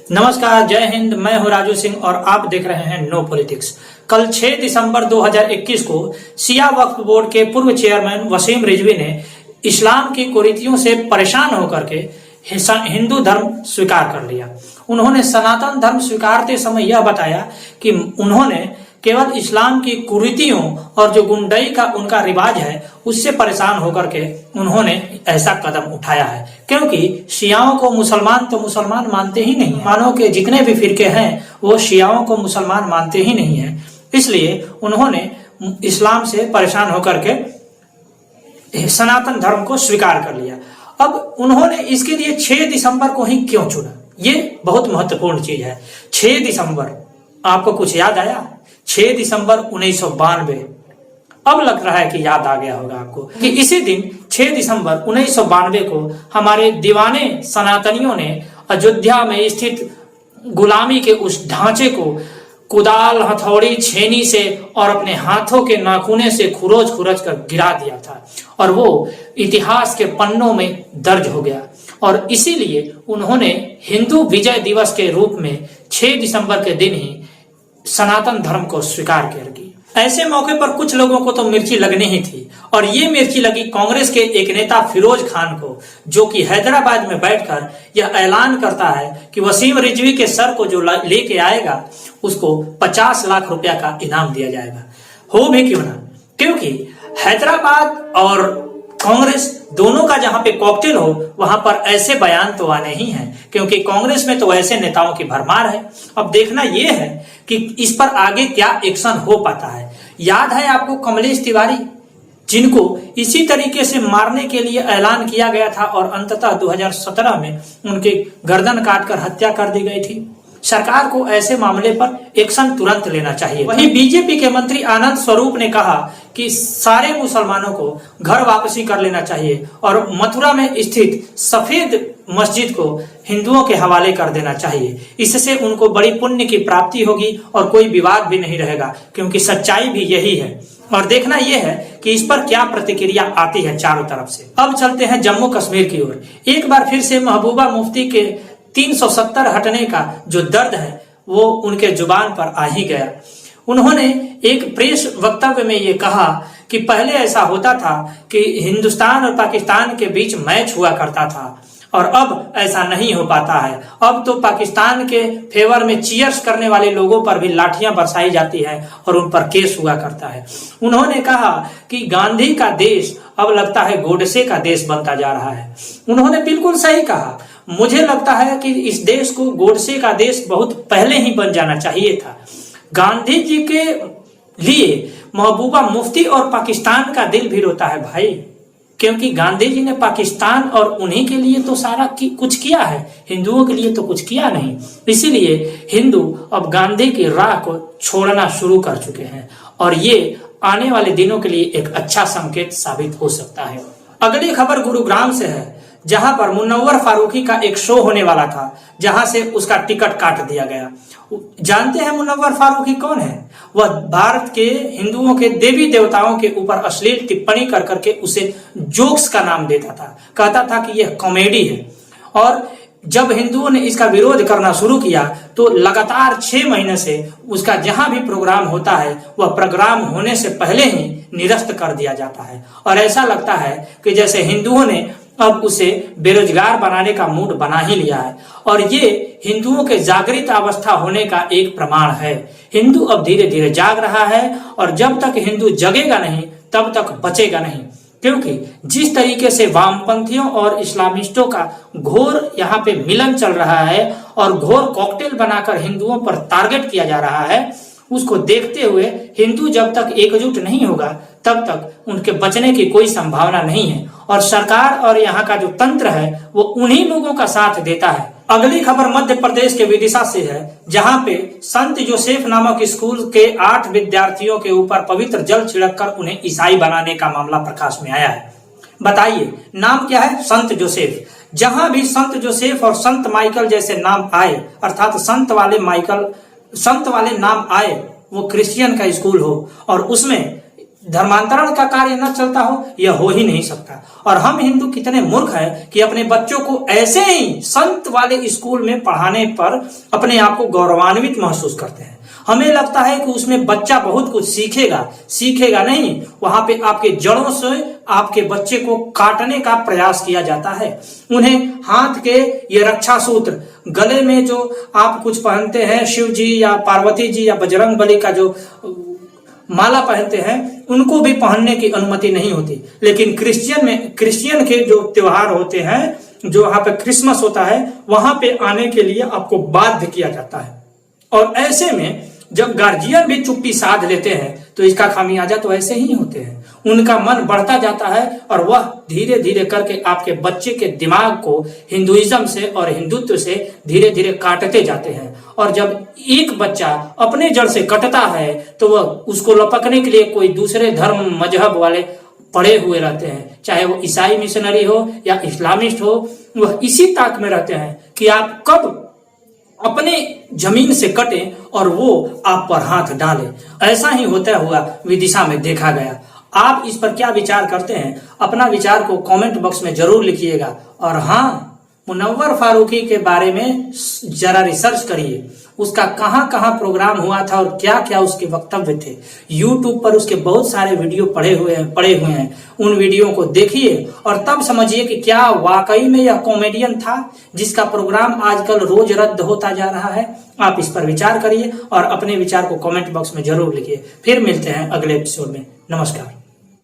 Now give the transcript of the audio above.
नमस्कार, जय हिंद। मैं हूं राजू सिंह और आप देख रहे हैं नो पॉलिटिक्स। कल 6 दिसंबर 2021 को शिया वक्फ बोर्ड के पूर्व चेयरमैन वसीम रिजवी ने इस्लाम की कुरीतियों से परेशान होकर के हिंदू धर्म स्वीकार कर लिया। उन्होंने सनातन धर्म स्वीकारते समय यह बताया कि उन्होंने केवल इस्लाम की कुरीतियों और जो गुंडई का उनका रिवाज है उससे परेशान होकर के उन्होंने ऐसा कदम उठाया है, क्योंकि शियाओं को मुसलमान तो मुसलमान मानते ही नहीं है। मुसलमानों के जितने भी फिरके हैं वो शियाओं को मुसलमान मानते ही नहीं है। इसलिए उन्होंने इस्लाम से परेशान होकर के सनातन धर्म को स्वीकार कर लिया। अब उन्होंने इसके लिए 6 दिसंबर को ही क्यों चुना, ये बहुत महत्वपूर्ण चीज है। 6 दिसंबर आपको कुछ याद आया? 6 दिसंबर 1992। अब लग रहा है कि याद आ गया होगा आपको कि इसी दिन 6 दिसंबर 1992 को हमारे दीवाने सनातनियों ने अयोध्या में स्थित गुलामी के उस ढांचे को कुदाल, हथौड़ी, छेनी से और अपने हाथों के नाखूने से खुरोच खुरच कर गिरा दिया था और वो इतिहास के पन्नों में दर्ज हो गया। और इसीलिए उन्होंने हिंदू विजय दिवस के रूप में 6 दिसंबर के दिन ही सनातन धर्म को स्वीकार कर दी। ऐसे मौके पर कुछ लोगों को तो मिर्ची लगनी ही थी और ये मिर्ची लगी कांग्रेस के एक नेता फिरोज खान को, जो कि हैदराबाद में बैठकर यह ऐलान करता है कि वसीम रिजवी के सर को जो लेके आएगा उसको 50 लाख रुपया का इनाम दिया जाएगा। हो भी क्यों ना, क्योंकि हैदराबाद और कांग्रेस दोनों का जहां पे कॉकटेल हो वहां पर ऐसे बयान तो आने ही हैं, क्योंकि कांग्रेस में तो ऐसे नेताओं की भरमार है। अब देखना यह है कि इस पर आगे क्या एक्शन हो पाता है। याद है आपको कमलेश तिवारी, जिनको इसी तरीके से मारने के लिए ऐलान किया गया था और अंततः 2017 में उनके गर्दन काटकर हत्या कर दी गई थी। सरकार को ऐसे मामले पर एक्शन तुरंत लेना चाहिए। वहीं बीजेपी के मंत्री आनंद स्वरूप ने कहा कि सारे मुसलमानों को घर वापसी कर लेना चाहिए और मथुरा में स्थित सफेद मस्जिद को हिंदुओं के हवाले कर देना चाहिए। इससे उनको बड़ी पुण्य की प्राप्ति होगी और कोई विवाद भी नहीं रहेगा, क्योंकि सच्चाई भी यही है। और देखना यह है कि इस पर क्या प्रतिक्रिया आती है चारों तरफ से। अब चलते हैं जम्मू कश्मीर की ओर। एक बार फिर से महबूबा मुफ्ती के 370 हटने का जो दर्द है वो उनके जुबान पर आ ही गया। उन्होंने एक प्रेस वक्तव्य में ये कहा कि पहले ऐसा होता था कि हिंदुस्तान और पाकिस्तान के बीच मैच हुआ करता था और अब ऐसा नहीं हो पाता है। अब तो पाकिस्तान के फेवर में चीयर्स करने वाले लोगों पर भी लाठियां बरसाई जाती है और उन पर केस हुआ करता है। उन्होंने कहा कि गांधी का देश अब लगता है गोडसे का देश बनता जा रहा है। उन्होंने बिल्कुल सही कहा। मुझे लगता है कि इस देश को गोडसे का देश बहुत पहले ही बन जाना चाहिए था। गांधी जी के लिए महबूबा मुफ्ती और पाकिस्तान का दिल भी रोता है भाई, क्योंकि गांधी जी ने पाकिस्तान और उन्हीं के लिए तो सारा कुछ किया है, हिंदुओं के लिए तो कुछ किया नहीं। इसीलिए हिंदू अब गांधी की राह को छोड़ना शुरू कर चुके हैं और ये आने वाले दिनों के लिए एक अच्छा संकेत साबित हो सकता है। अगली खबर गुरुग्राम से है, जहां पर मुनव्वर फारूकी का एक शो होने वाला था, जहां से उसका टिकट काट दिया गया। जानते हैं मुनव्वर फारूकी कौन है? वह भारत के हिंदुओं के देवी देवताओं के ऊपर अश्लील टिप्पणी कर करके उसे जोक्स का नाम देता था, कहता था कि यह कॉमेडी है। और जब हिंदुओं ने इसका विरोध करना शुरू किया तो लगातार 6 महीने से उसका जहां भी प्रोग्राम होता है वह प्रोग्राम होने से पहले ही निरस्त कर दिया जाता है और ऐसा लगता है कि जैसे हिंदुओं ने अब उसे बेरोजगार बनाने का मूड बना ही लिया है। और ये हिंदुओं के जागृत अवस्था होने का एक प्रमाण है। हिंदू अब धीरे धीरे जाग रहा है और जब तक हिंदू जगेगा नहीं तब तक बचेगा नहीं, क्योंकि जिस तरीके से वामपंथियों और इस्लामिस्टों का घोर यहाँ पे मिलन चल रहा है और घोर कॉकटेल बनाकर हिंदुओं पर टारगेट किया जा रहा है, उसको देखते हुए हिंदू जब तक एकजुट नहीं होगा तब तक उनके बचने की कोई संभावना नहीं है और सरकार और यहाँ का जो तंत्र है वो उन्हीं लोगों का साथ देता है। अगली खबर मध्य प्रदेश के विदिशा से है, जहां पे संत जोसेफ नामक स्कूल के 8 विद्यार्थियों के ऊपर पवित्र जल छिड़ककर उन्हें ईसाई बनाने का मामला प्रकाश में आया है। बताइए नाम क्या है? संत जोसेफ। जहां भी संत जोसेफ और संत माइकल जैसे नाम आए, अर्थात संत वाले नाम आए, वो क्रिश्चियन का स्कूल हो और उसमें धर्मांतरण का कार्य न चलता हो, यह हो ही नहीं सकता। और हम हिंदू कितने मूर्ख हैं कि अपने बच्चों को ऐसे ही संत वाले स्कूल में पढ़ाने पर अपने आप को गौरवान्वित महसूस करते हैं। हमें लगता है कि उसमें बच्चा बहुत कुछ सीखेगा नहीं, वहां पे आपके जड़ों से आपके बच्चे को काटने का प्रयास किया जाता है। उन्हें हाथ के ये रक्षा सूत्र, गले में जो आप कुछ पहनते हैं, शिव जी या पार्वती जी या बजरंग बली का जो माला पहनते हैं, उनको भी पहनने की अनुमति नहीं होती। लेकिन क्रिश्चियन के जो त्योहार होते हैं, जो वहां पे क्रिसमस होता है, वहां पे आने के लिए आपको बाध्य किया जाता है। और ऐसे में जब गार्जियन भी चुप्पी साध लेते हैं तो इसका खामियाजा तो ऐसे ही होते हैं। उनका मन बढ़ता जाता है और वह धीरे धीरे करके आपके बच्चे के दिमाग को हिंदुइज्म से और हिंदुत्व से धीरे धीरे काटते जाते हैं। और जब एक बच्चा अपने जड़ से कटता है तो वह उसको लपकने के लिए कोई दूसरे धर्म मजहब वाले पड़े हुए रहते हैं, चाहे वो ईसाई मिशनरी हो या इस्लामिस्ट हो। वह इसी ताक में रहते हैं कि आप कब अपने जमीन से कटे और वो आप पर हाथ डाले। ऐसा ही होता हुआ विदिशा में देखा गया। आप इस पर क्या विचार करते हैं? अपना विचार को कमेंट बॉक्स में जरूर लिखिएगा। और हाँ, मुनव्वर फारूकी के बारे में जरा रिसर्च करिए, उसका कहाँ कहाँ प्रोग्राम हुआ था और क्या क्या उसके वक्तव्य थे। YouTube पर उसके बहुत सारे वीडियो पड़े हुए हैं। उन वीडियो को देखिए और तब समझिए कि क्या वाकई में यह कॉमेडियन था जिसका प्रोग्राम आजकल रोज रद्द होता जा रहा है। आप इस पर विचार करिए और अपने विचार को कमेंट बॉक्स में जरूर लिखिए। फिर मिलते हैं अगले एपिसोड में। नमस्कार।